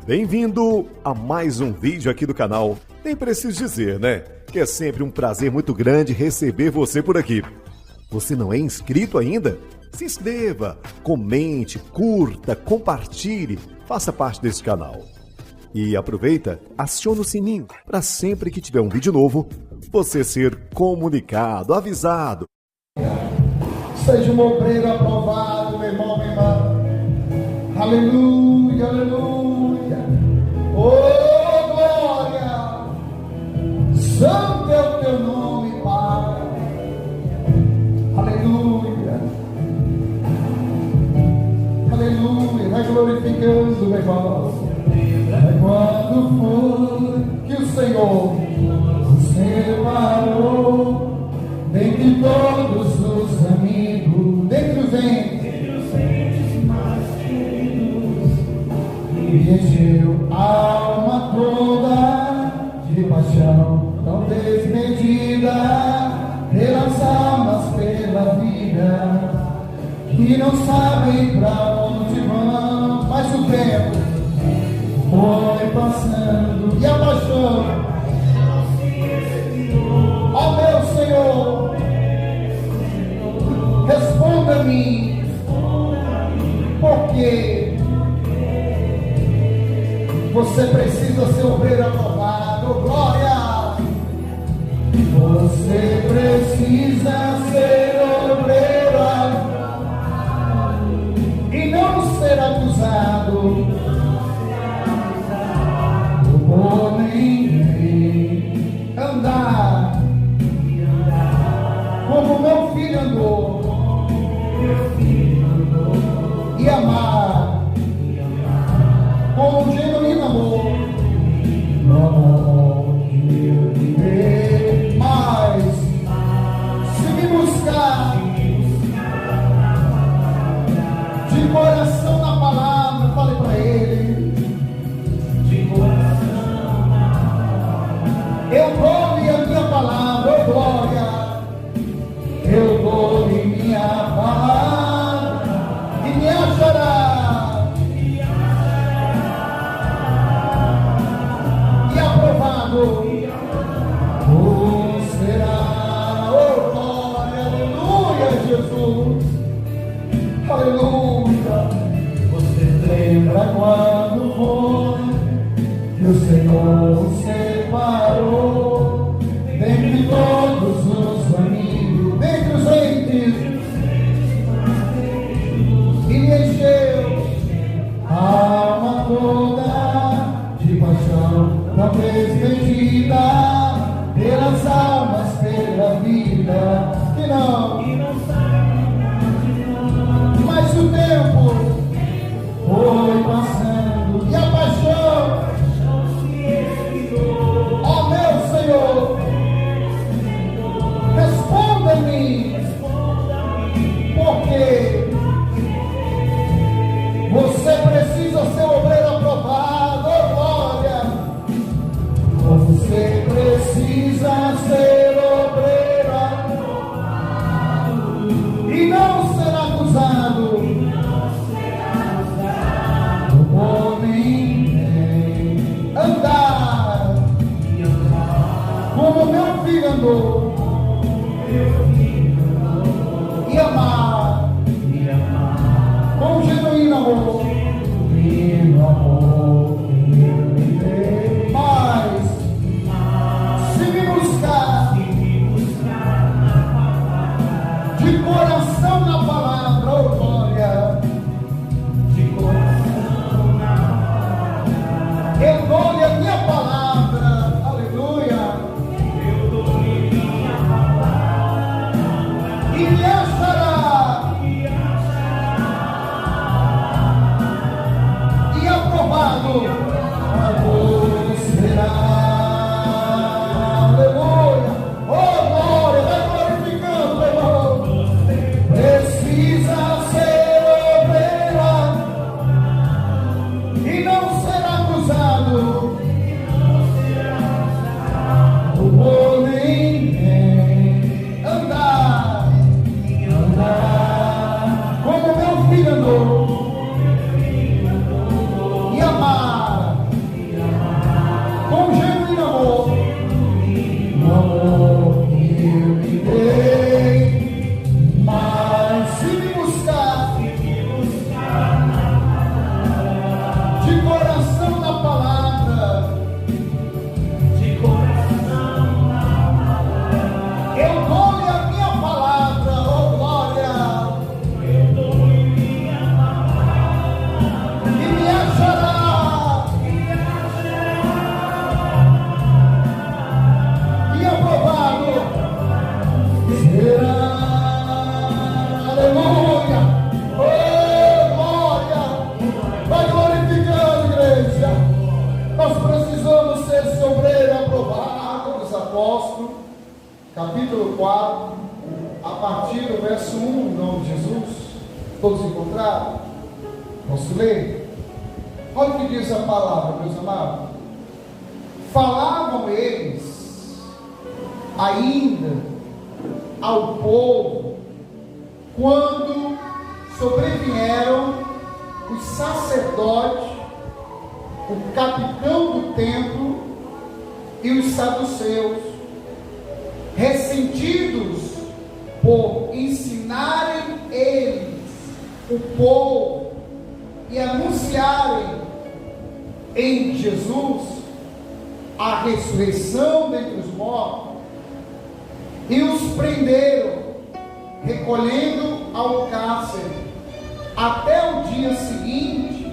Bem-vindo a mais um vídeo aqui do canal. Nem preciso dizer, né? Que é sempre um prazer muito grande receber você por aqui. Você não é inscrito ainda? Se inscreva, comente, curta, compartilhe, faça parte desse canal. E aproveita, aciona o sininho para sempre que tiver um vídeo novo, você ser comunicado, avisado. Seja um obreiro aprovado, meu irmão, minha irmã. Aleluia, aleluia. Oh, glória. Santo é o teu nome, Pai. Aleluia. Aleluia. Vai glorificando, meu irmão. É quando foi que o Senhor nos separou dentre todos os amigos, dentre os entes mais queridos, e encheu a alma toda de paixão tão desmedida pelas almas, pela vida, que não sabem pra onde vão, mas o tempo foi passando e a paixão, ó meu Senhor, responda-me, porque você precisa ser obreiro aprovado, glória. Você precisa ser obreiro aprovado e não ser acusado por ninguém, andar como meu filho andou, e amar com um genuíno amor, não que eu viver, mas se me buscar de coração na palavra, fale para ele, eu dou-lhe a minha palavra, oh glória, eu dou-lhe minha palavra, e me achará, e aprovado, será, oh glória, aleluia, Jesus, aleluia. Você lembra quando foi que o Senhor separou dentre todos os amigos, dentre os entes, e encheu a alma toda de paixão tão desmedida pelas almas, pela vida, que não, mas o tempo foi passando e a paixão, ó meu Senhor, responda-me, porque você precisa ser obreiro aprovado, oh glória. Você precisa ser obreiro aprovado e não ser acusado por ninguém, andar como meu filho andou, e amar com genuíno amor, mas se me buscar de coração na palavra, oh glória, eu dou-lhe a minha palavra, aleluia, e me achará, e aprovado, será, aleluia, oh glória, vai glorificando, meu irmão. Precisa ser obreiro e não ser acusado por ninguém, andar como meu filho andou, e amar capítulo 4, a partir do verso 1, em nome de Jesus. Todos encontraram? Posso ler? Olha o que diz a palavra, meus amados. Falavam eles ainda ao povo quando sobrevieram os sacerdotes, o capitão do templo e os saduceus, ressentidos por ensinarem eles o povo e anunciarem em Jesus a ressurreição dentre os mortos, e os prenderam, recolhendo ao cárcere até o dia seguinte,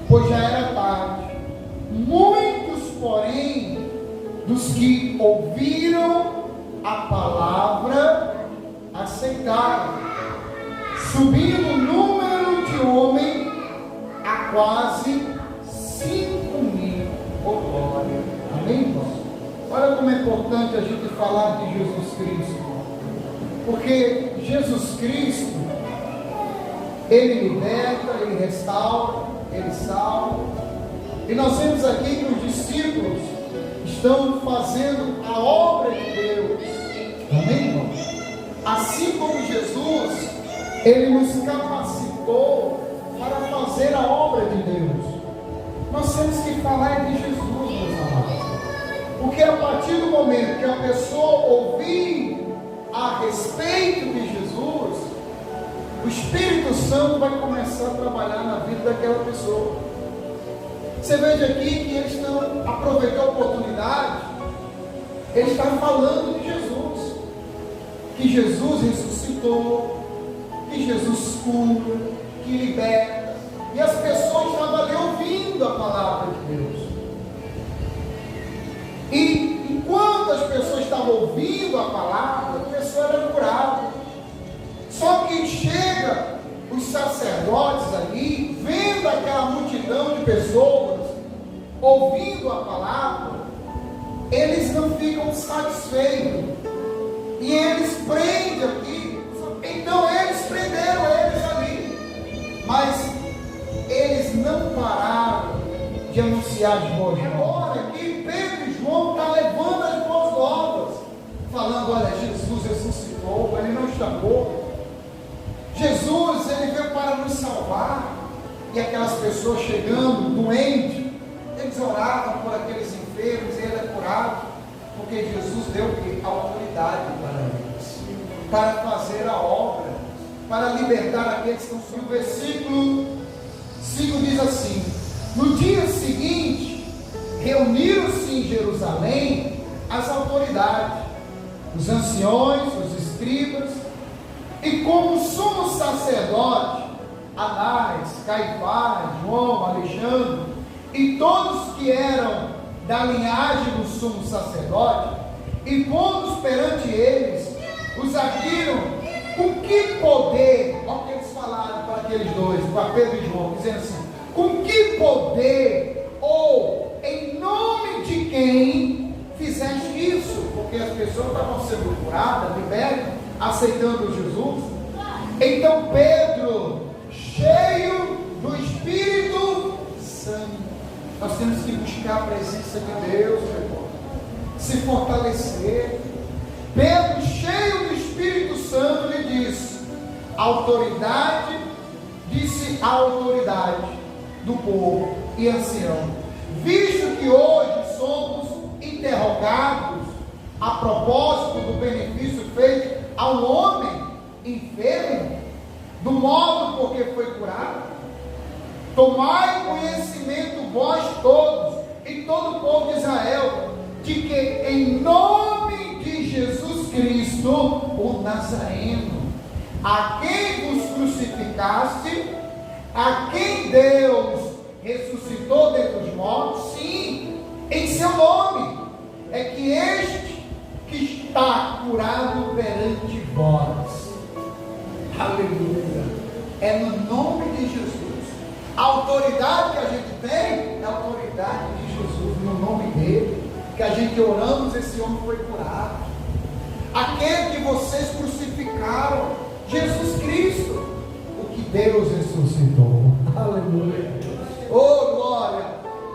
pois já era tarde. Muitos, porém, dos que ouviram a palavra, aceitaram, subindo o número de homens a quase 5.000. Oh, glória! Amém, irmãos? Olha como é importante a gente falar de Jesus Cristo, porque Jesus Cristo, Ele liberta, Ele restaura, Ele salva. E nós vemos aqui que os discípulos estão fazendo a obra de Deus. Amém, irmão? Assim como Jesus, Ele nos capacitou para fazer a obra de Deus. Nós temos que falar de Jesus, meus amados. Porque a partir do momento que a pessoa ouvir a respeito de Jesus, o Espírito Santo vai começar a trabalhar na vida daquela pessoa. Você veja aqui que eles estão aproveitando a oportunidade, eles estão falando de Jesus, que Jesus ressuscitou, que Jesus cura, que liberta, e as pessoas estavam ali ouvindo a palavra de Deus. E enquanto as pessoas estavam ouvindo a palavra, a pessoa era curada. Só que chega os sacerdotes ali, vendo aquela multidão de pessoas, ouvindo a palavra, eles não ficam satisfeitos. E eles prendem aqui. Então eles prenderam eles ali. Mas eles não pararam de anunciar as boas novas. Agora que Pedro e João estão levando as boas novas, falando: olha, Jesus ressuscitou, Ele não está morto. Jesus, Ele veio para nos salvar. E aquelas pessoas chegando, doentes, eles oravam por aqueles enfermos e ele é curado, porque Jesus deu autoridade para eles, para fazer a obra, para libertar aqueles que estão sofrendo. O versículo 5 diz assim: no dia seguinte, reuniram-se em Jerusalém as autoridades, os anciões, os escribas, e como o sumo sacerdote, Anás, Caifás, João, Alexandre, e todos que eram da linhagem do sumo sacerdote, e pondo perante eles, os arguiram com que poder. Olha o que eles falaram para aqueles dois, para Pedro e João, dizendo assim: com que poder, ou em nome de quem fizeste isso? Porque as pessoas estavam sendo curadas, libertas, aceitando Jesus. Então Pedro, cheio do Espírito Santo, nós temos que buscar a presença de Deus, meu irmão, se fortalecer. Pedro, cheio do Espírito Santo, lhe disse: disse a autoridade do povo e ancião: visto que hoje somos interrogados a propósito do benefício feito a um homem enfermo, do modo porque foi curado, tomai conhecimento vós todos e todo o povo de Israel, de que em nome de Jesus Cristo, o Nazareno, a quem vos crucificaste, a quem Deus ressuscitou dentre os mortos, sim, em seu nome, é que este que está curado perante vós. Aleluia! É no nome de Jesus. A autoridade que a gente tem é a autoridade de Jesus, no nome dele, que a gente oramos, esse homem foi curado. aquele que vocês crucificaram, Jesus Cristo, o que Deus ressuscitou. Aleluia. Oh, glória.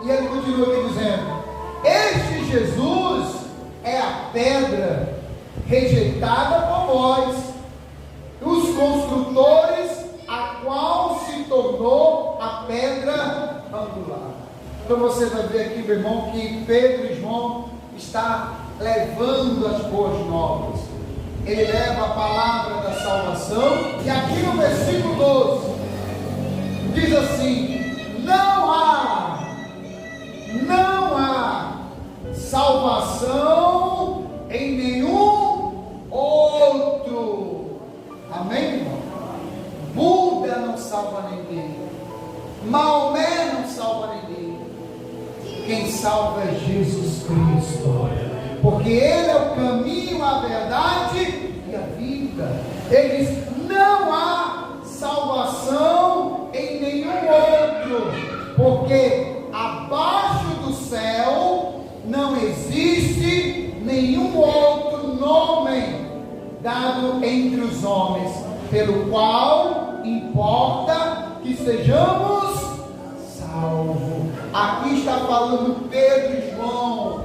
E ele continua aqui dizendo: este Jesus é a pedra rejeitada por vós, os construtores, a qual se tornou a pedra angular. Então você vai ver aqui, meu irmão, que Pedro e João está levando as boas novas. Ele leva a palavra da salvação, e aqui no versículo 12 diz assim: não há salvação em nenhum outro. Amém, irmão? Buda não salva ninguém, Maomé não salva ninguém. Quem salva é Jesus Cristo, porque Ele é o caminho, a verdade e a vida. Ele diz: não há salvação em nenhum outro, porque abaixo do céu não existe nenhum outro nome dado entre os homens, pelo qual importa que sejamos salvos. Aqui está falando Pedro e João.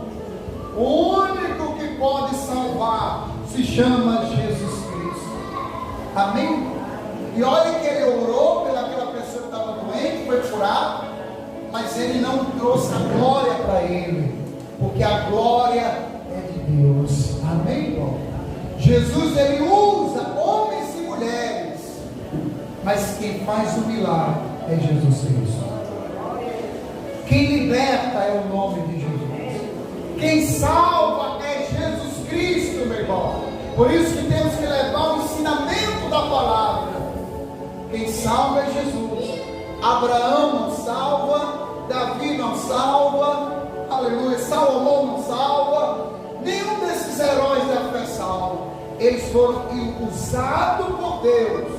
O único que pode salvar se chama Jesus Cristo. Amém? E olha que ele orou pelaquela pessoa que estava doente, foi curado, mas ele não trouxe a glória para ele, porque a glória é de Deus. Amém, irmão? Jesus, ele usa homens e mulheres, mas quem faz o milagre é Jesus Cristo. Quem liberta é o nome de Jesus. Quem salva é Jesus Cristo, meu irmão. Por isso que temos que levar o ensinamento da palavra. Quem salva é Jesus. Abraão não salva, Davi não salva, aleluia, Salomão não salva, nenhum desses heróis da fé salva. Eles foram usados por Deus,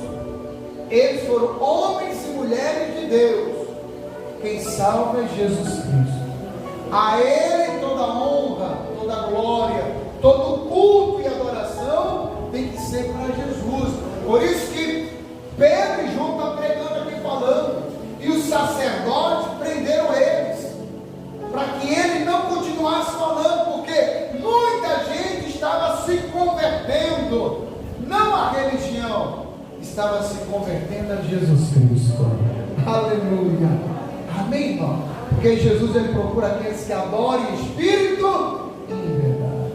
eles foram homens e mulheres de Deus. Quem salva é Jesus Cristo. A Ele toda honra, toda glória, todo culto e adoração tem que ser para Jesus. Por isso que Pedro e João estão pregando aqui, falando, e os sacerdotes prenderam eles, para que ele não continuasse falando, porque muita gente estava se convertendo, não à religião, estava se convertendo a Jesus Cristo. Aleluia. Amém, irmão? Porque Jesus, ele procura aqueles que adorem em espírito e em verdade.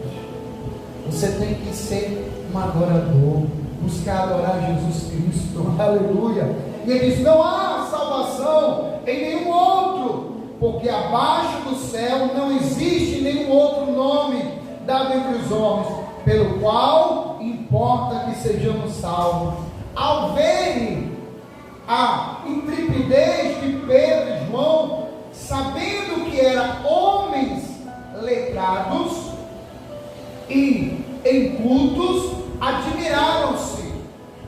Você tem que ser um adorador, buscar adorar Jesus Cristo. Aleluia. E ele diz: não há salvação em nenhum outro, porque abaixo do céu não existe nenhum outro nome dado entre os homens, pelo qual importa que sejamos salvos. Ao verem a intrepidez de Pedro e João, sabendo que eram homens letrados e incultos, admiraram-se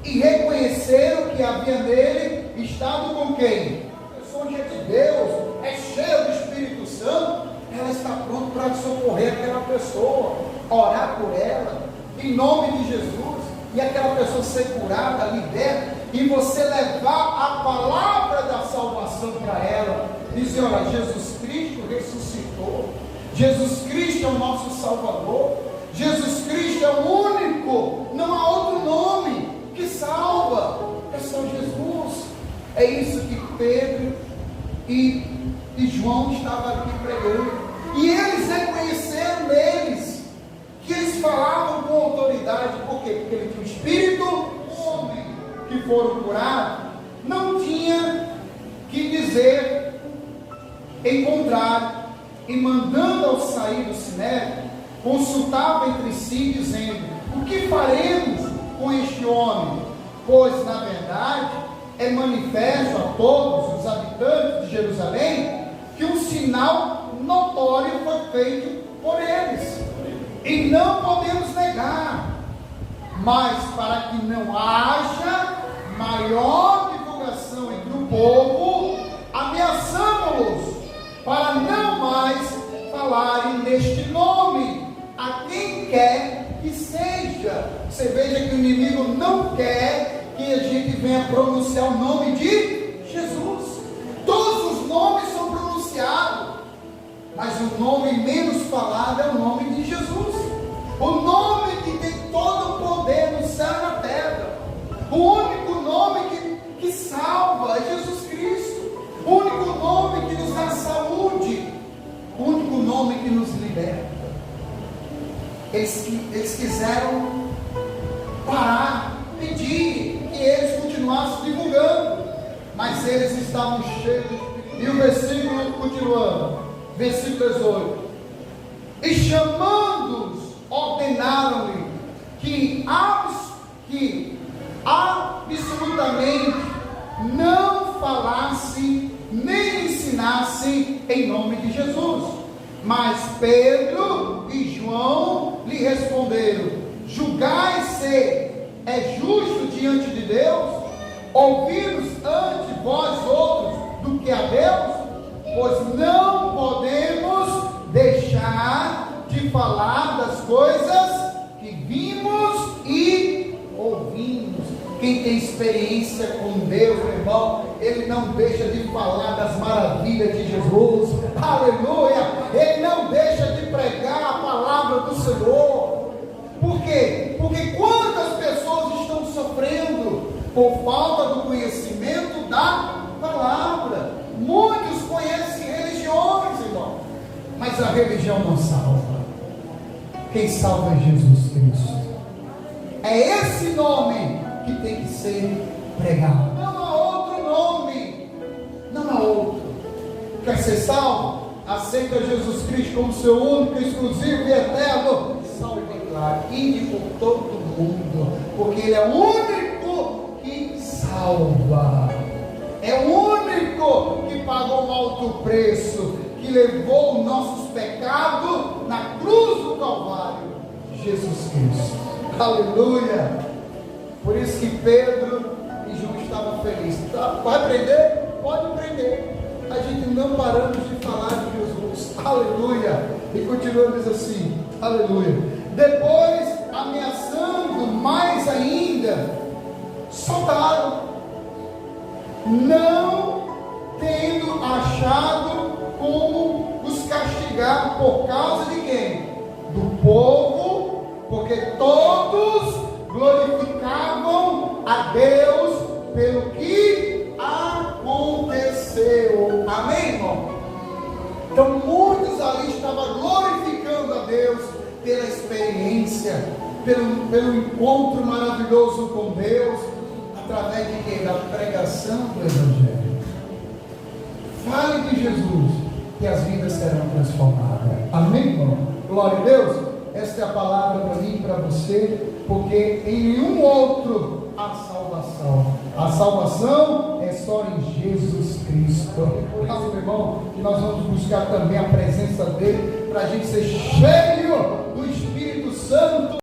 e reconheceram que havia nele estado com quem? A pessoa que é de Deus, é cheia do Espírito Santo, ela está pronta para socorrer aquela pessoa, orar por ela, em nome de Jesus, e aquela pessoa ser curada, liberta, e você levar a palavra da salvação para ela, dizer: olha, Jesus Cristo ressuscitou, Jesus Cristo é o nosso Salvador, Jesus Cristo é o único, não há outro nome que salva, é só Jesus. É isso que Pedro e João estavam aqui pregando, e eles reconheceram neles que eles falavam com autoridade. Por quê? Porque ele tinha o Espírito. O homem que foram curados não tinha que dizer em contrário, e mandando ao sair do sinédrio, consultava entre si, dizendo: o que faremos com este homem? Pois na verdade é manifesto a todos os habitantes de Jerusalém que um sinal notório foi feito por eles, e não podemos negar, mas para que não haja maior divulgação entre o povo, ameaçamos-los para não mais falarem neste nome a quem quer que seja. Você veja que o inimigo não quer que a gente venha pronunciar o nome de Jesus. Todos os nomes são pronunciados, mas o nome menos falado é o nome de Jesus. O nome que tem todo o poder no céu e na terra. O único nome que salva é Jesus Cristo. O único nome que nos dá saúde. O único nome que nos liberta. Eles quiseram parar, pedir que eles continuassem divulgando, mas eles estavam cheios. E o versículo continuando, versículo 18: e chamando-os, ordenaram-lhe que absolutamente não falasse nem ensinasse em nome de Jesus. Mas Pedro e João lhe responderam: julgai-se é justo diante de Deus ouvi-los antes vós outros do que a Deus? Pois não podemos deixar de falar das coisas que vimos e ouvimos. Quem tem experiência com Deus, meu irmão, ele não deixa de falar das maravilhas de Jesus. Aleluia! Ele não deixa de pregar a palavra do Senhor. Por quê? Porque quantas pessoas estão sofrendo por falta do conhecimento da palavra? Muitos conhecem religiões, irmão, mas a religião não salva. Quem salva é Jesus Cristo. É esse nome que tem que ser pregado. Não há outro nome. Não há outro. Quer ser salvo? Aceita Jesus Cristo como seu único, exclusivo e eterno. Salve, claro. Ide por todo mundo. Porque Ele é o único que salva. É o único que pagou um alto preço. Que levou os nossos pecados na cruz do Calvário. Jesus Cristo. Aleluia. Por isso que Pedro e João estavam felizes. Vai prender? Pode prender. A gente não paramos de falar de Jesus. Aleluia. E continua diz assim. Aleluia. Depois, ameaçando mais ainda, soltaram. Não tendo achado como os castigar por causa de quem? Do povo, porque todos glorificavam a Deus pelo que aconteceu. Amém, irmão? Então muitos ali estavam glorificando a Deus pela experiência, pelo encontro maravilhoso com Deus, através de quê? Da pregação do Evangelho. Fale de Jesus, que as vidas serão transformadas. Amém, irmão? Glória a Deus. Esta é a palavra para mim e para você, porque em nenhum outro há salvação. A salvação é só em Jesus Cristo. Então, meu irmão, que nós vamos buscar também a presença dele, para a gente ser cheio do Espírito Santo.